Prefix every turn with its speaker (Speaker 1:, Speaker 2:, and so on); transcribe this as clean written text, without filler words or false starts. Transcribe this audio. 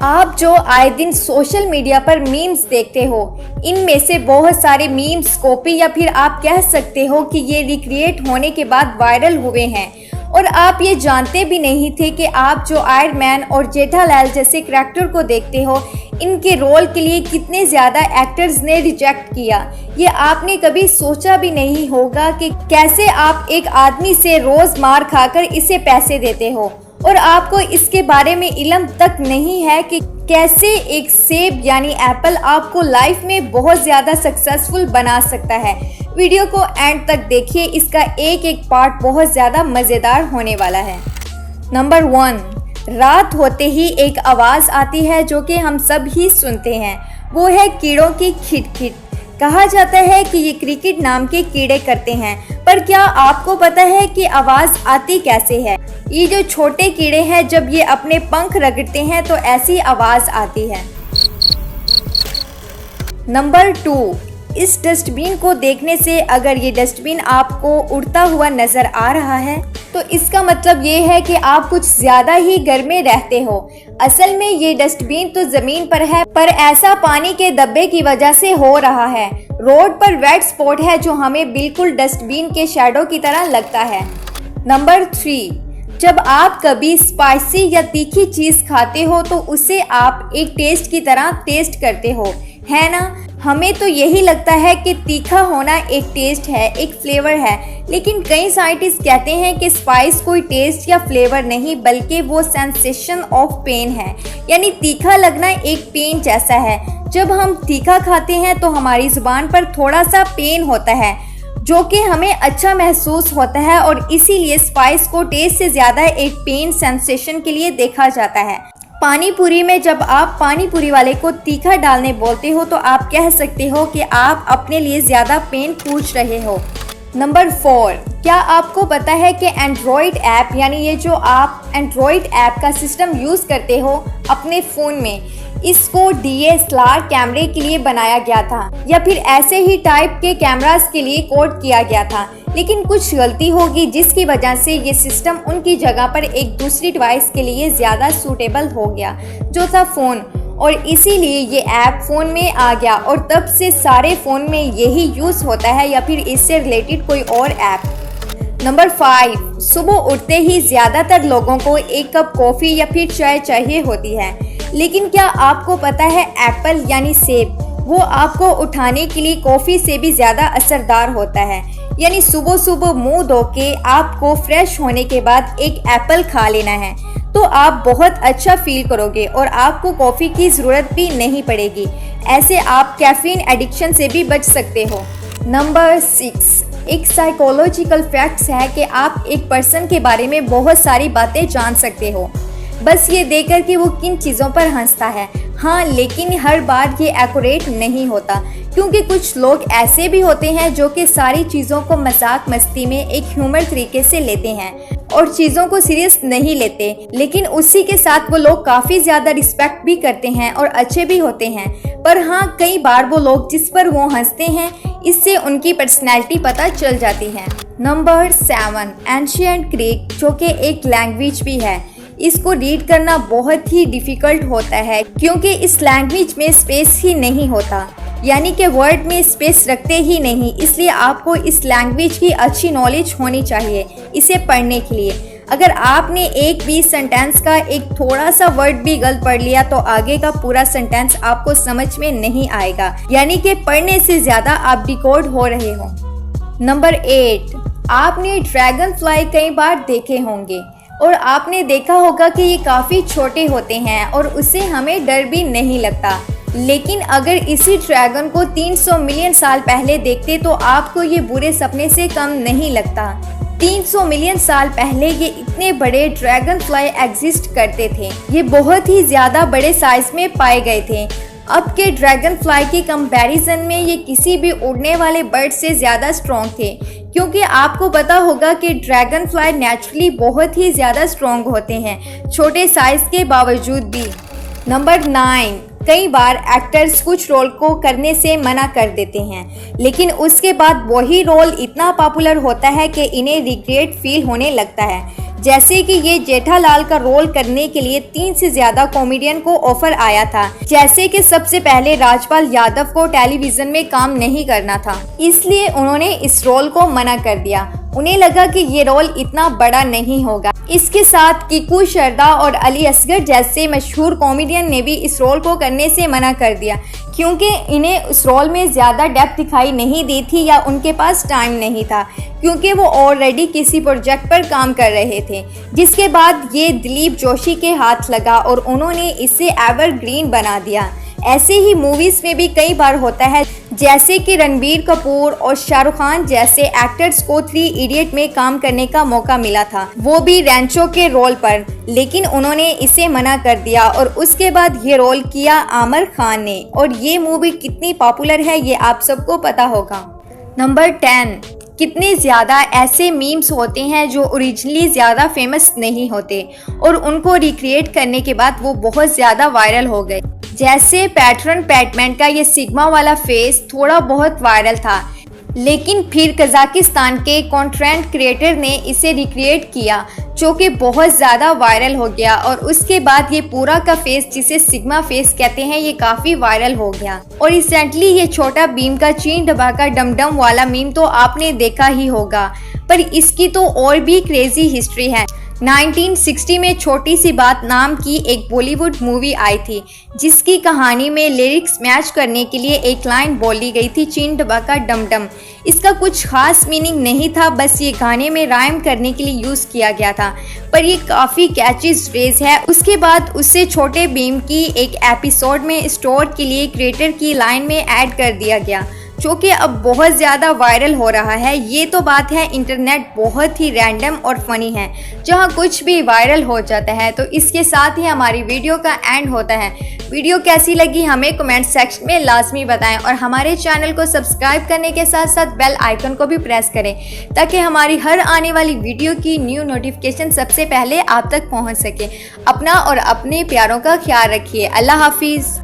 Speaker 1: आप जो आए दिन सोशल मीडिया पर मीम्स देखते हो, इनमें से बहुत सारे मीम्स कॉपी या फिर आप कह सकते हो कि ये रिक्रिएट होने के बाद वायरल हुए हैं और आप ये जानते भी नहीं थे कि आप जो आयरन मैन और जेठालाल जैसे करैक्टर को देखते हो, इनके रोल के लिए कितने ज़्यादा एक्टर्स ने रिजेक्ट किया। ये आपने कभी सोचा भी नहीं होगा कि कैसे आप एक आदमी से रोज़ मार खाकर इसे पैसे देते हो और आपको इसके बारे में इल्म तक नहीं है कि कैसे एक सेब यानी एप्पल आपको लाइफ में बहुत ज़्यादा सक्सेसफुल बना सकता है। वीडियो को एंड तक देखिए, इसका एक एक पार्ट बहुत ज़्यादा मज़ेदार होने वाला है। नंबर 1, रात होते ही एक आवाज़ आती है जो कि हम सब ही सुनते हैं, वो है कीड़ों की खिटखिट। कहा जाता है कि ये क्रिकेट नाम के कीड़े करते हैं, पर क्या आपको पता है कि आवाज़ आती कैसे है? ये जो छोटे कीड़े हैं, जब ये अपने पंख रगड़ते हैं तो ऐसी आवाज़ आती है। नंबर 2, इस डस्टबिन को देखने से अगर ये डस्टबिन आपको उड़ता हुआ नज़र आ रहा है तो इसका मतलब ये है कि आप कुछ ज़्यादा ही घर में रहते हो। असल में ये डस्टबिन तो ज़मीन पर है, पर ऐसा पानी के धब्बे की वजह से हो रहा है। रोड पर वेट स्पॉट है जो हमें बिल्कुल डस्टबिन के शैडो की तरह लगता है। नंबर 3, जब आप कभी स्पाइसी या तीखी चीज़ खाते हो तो उसे आप एक टेस्ट की तरह टेस्ट करते हो, है ना? हमें तो यही लगता है कि तीखा होना एक टेस्ट है, एक फ्लेवर है, लेकिन कई साइंटिस्ट कहते हैं कि स्पाइस कोई टेस्ट या फ्लेवर नहीं बल्कि वो सेंसेशन ऑफ पेन है। यानी तीखा लगना एक पेन जैसा है। जब हम तीखा खाते हैं तो हमारी जुबान पर थोड़ा सा पेन होता है जो कि हमें अच्छा महसूस होता है और इसीलिए स्पाइस को टेस्ट से ज़्यादा एक पेन सेंसेशन के लिए देखा जाता है। पानी पूरी में जब आप पानी पूरी वाले को तीखा डालने बोलते हो तो आप कह सकते हो कि आप अपने लिए ज़्यादा पेन पूछ रहे हो। नंबर 4, क्या आपको पता है कि एंड्रॉयड ऐप यानी ये जो आप एंड्रॉयड ऐप का सिस्टम यूज़ करते हो अपने फ़ोन में, इसको DSLR कैमरे के लिए बनाया गया था या फिर ऐसे ही टाइप के कैमरास के लिए कोड किया गया था, लेकिन कुछ गलती होगी जिसकी वजह से ये सिस्टम उनकी जगह पर एक दूसरी डिवाइस के लिए ज़्यादा सूटेबल हो गया जो था फ़ोन, और इसीलिए ये ऐप फ़ोन में आ गया और तब से सारे फ़ोन में यही यूज़ होता है या फिर इससे रिलेटेड कोई और ऐप। नंबर 5, सुबह उठते ही ज़्यादातर लोगों को एक कप कॉफ़ी या फिर चाय चाहिए होती है, लेकिन क्या आपको पता है एप्पल यानी सेब वो आपको उठाने के लिए कॉफ़ी से भी ज़्यादा असरदार होता है। यानी सुबह सुबह मुंह धो के आपको फ्रेश होने के बाद एक एप्पल खा लेना है तो आप बहुत अच्छा फील करोगे और आपको कॉफ़ी की ज़रूरत भी नहीं पड़ेगी। ऐसे आप कैफीन एडिक्शन से भी बच सकते हो। नंबर 6, एक साइकोलॉजिकल फैक्ट्स है कि आप एक पर्सन के बारे में बहुत सारी बातें जान सकते हो बस ये देखकर कि वो किन चीज़ों पर हंसता है। हाँ, लेकिन हर बार ये एक्यूरेट नहीं होता क्योंकि कुछ लोग ऐसे भी होते हैं जो कि सारी चीज़ों को मजाक मस्ती में एक ह्यूमर तरीके से लेते हैं और चीज़ों को सीरियस नहीं लेते, लेकिन उसी के साथ वो लोग काफ़ी ज़्यादा रिस्पेक्ट भी करते हैं और अच्छे भी होते हैं। पर हाँ, कई बार वो लोग जिस पर वो हंसते हैं इससे उनकी पर्सनैलिटी पता चल जाती है। नंबर 7, एंशिएंट ग्रीक जो कि एक लैंग्वेज भी है, इसको रीड करना बहुत ही डिफ़िकल्ट होता है क्योंकि इस लैंग्वेज में स्पेस ही नहीं होता, यानी कि वर्ड में स्पेस रखते ही नहीं, इसलिए आपको इस लैंग्वेज की अच्छी नॉलेज होनी चाहिए इसे पढ़ने के लिए। अगर आपने एक भी सेंटेंस का एक थोड़ा सा वर्ड भी गलत पढ़ लिया तो आगे का पूरा सेंटेंस आपको समझ में नहीं आएगा, यानी कि पढ़ने से ज़्यादा आप डिकोड हो रहे हो। नंबर 8, आपने ड्रैगन फ्लाई कई बार देखे होंगे और आपने देखा होगा कि ये काफ़ी छोटे होते हैं और उससे हमें डर भी नहीं लगता, लेकिन अगर इसी ड्रैगन को 300 मिलियन साल पहले देखते तो आपको ये बुरे सपने से कम नहीं लगता। 300 मिलियन साल पहले ये इतने बड़े ड्रैगन फ्लाई एग्जिस्ट करते थे। ये बहुत ही ज़्यादा बड़े साइज में पाए गए थे। अब के ड्रैगन फ्लाई के कंपैरिजन में ये किसी भी उड़ने वाले बर्ड से ज़्यादा स्ट्रॉन्ग थे, क्योंकि आपको पता होगा कि ड्रैगन फ्लाई नेचुरली बहुत ही ज़्यादा स्ट्रॉन्ग होते हैं छोटे साइज के बावजूद भी। नंबर 9, कई बार एक्टर्स कुछ रोल को करने से मना कर देते हैं, लेकिन उसके बाद वही रोल इतना पॉपुलर होता है कि इन्हें रिग्रेट फील होने लगता है। जैसे कि ये जेठालाल का रोल करने के लिए 3 से ज्यादा कॉमेडियन को ऑफर आया था। जैसे कि सबसे पहले राजपाल यादव को टेलीविजन में काम नहीं करना था, इसलिए उन्होंने इस रोल को मना कर दिया। उन्हें लगा कि ये रोल इतना बड़ा नहीं होगा। इसके साथ किकू शर्दा और अली असगर जैसे मशहूर कॉमेडियन ने भी इस रोल को करने से मना कर दिया, क्योंकि इन्हें उस रोल में ज़्यादा डेप्थ दिखाई नहीं दी थी या उनके पास टाइम नहीं था, क्योंकि वो ऑलरेडी किसी प्रोजेक्ट पर काम कर रहे थे। जिसके बाद ये दिलीप जोशी के हाथ लगा और उन्होंने इसे एवरग्रीन बना दिया। ऐसे ही मूवीज़ में भी कई बार होता है, जैसे कि रणबीर कपूर और शाहरुख खान जैसे एक्टर्स को 3 इडियट में काम करने का मौका मिला था, वो भी रैंचो के रोल पर, लेकिन उन्होंने इसे मना कर दिया और उसके बाद ये रोल किया आमिर खान ने। और ये मूवी कितनी पॉपुलर है ये आप सबको पता होगा। नंबर 10, कितने ज़्यादा ऐसे मीम्स होते हैं जो ओरिजिनली ज़्यादा फेमस नहीं होते और उनको रिक्रिएट करने के बाद वो बहुत ज़्यादा वायरल हो गए। जैसे पैटर्न पैटमैन का ये सिग्मा वाला फेस थोड़ा बहुत वायरल था, लेकिन फिर कजाकिस्तान के कंटेंट क्रिएटर ने इसे रिक्रिएट किया, जो कि बहुत ज़्यादा वायरल हो गया और उसके बाद ये पूरा का फेस, जिसे सिग्मा फेस कहते हैं, ये काफ़ी वायरल हो गया। और रिसेंटली ये छोटा भीम का चीन डबा का डमडम वाला मीम तो आपने देखा ही होगा, पर इसकी तो और भी क्रेजी हिस्ट्री है। 1960 में छोटी सी बात नाम की एक बॉलीवुड मूवी आई थी, जिसकी कहानी में लिरिक्स मैच करने के लिए एक लाइन बोली गई थी, चीन डबा का डमडम। इसका कुछ खास मीनिंग नहीं था, बस ये गाने में राइम करने के लिए यूज़ किया गया था, पर ये काफ़ी कैची फ्रेज है। उसके बाद उससे छोटे भीम की एक एपिसोड में स्टोर के लिए क्रिएटर की लाइन में ऐड कर दिया गया, जो कि अब बहुत ज़्यादा वायरल हो रहा है। ये तो बात है, इंटरनेट बहुत ही रैंडम और फनी है, जहाँ कुछ भी वायरल हो जाता है। तो इसके साथ ही हमारी वीडियो का एंड होता है। वीडियो कैसी लगी हमें कमेंट सेक्शन में लाजमी बताएं और हमारे चैनल को सब्सक्राइब करने के साथ साथ बेल आइकन को भी प्रेस करें, ताकि हमारी हर आने वाली वीडियो की न्यू नोटिफिकेशन सबसे पहले आप तक पहुँच सके। अपना और अपने प्यारों का ख्याल रखिए। अल्लाह हाफिज़।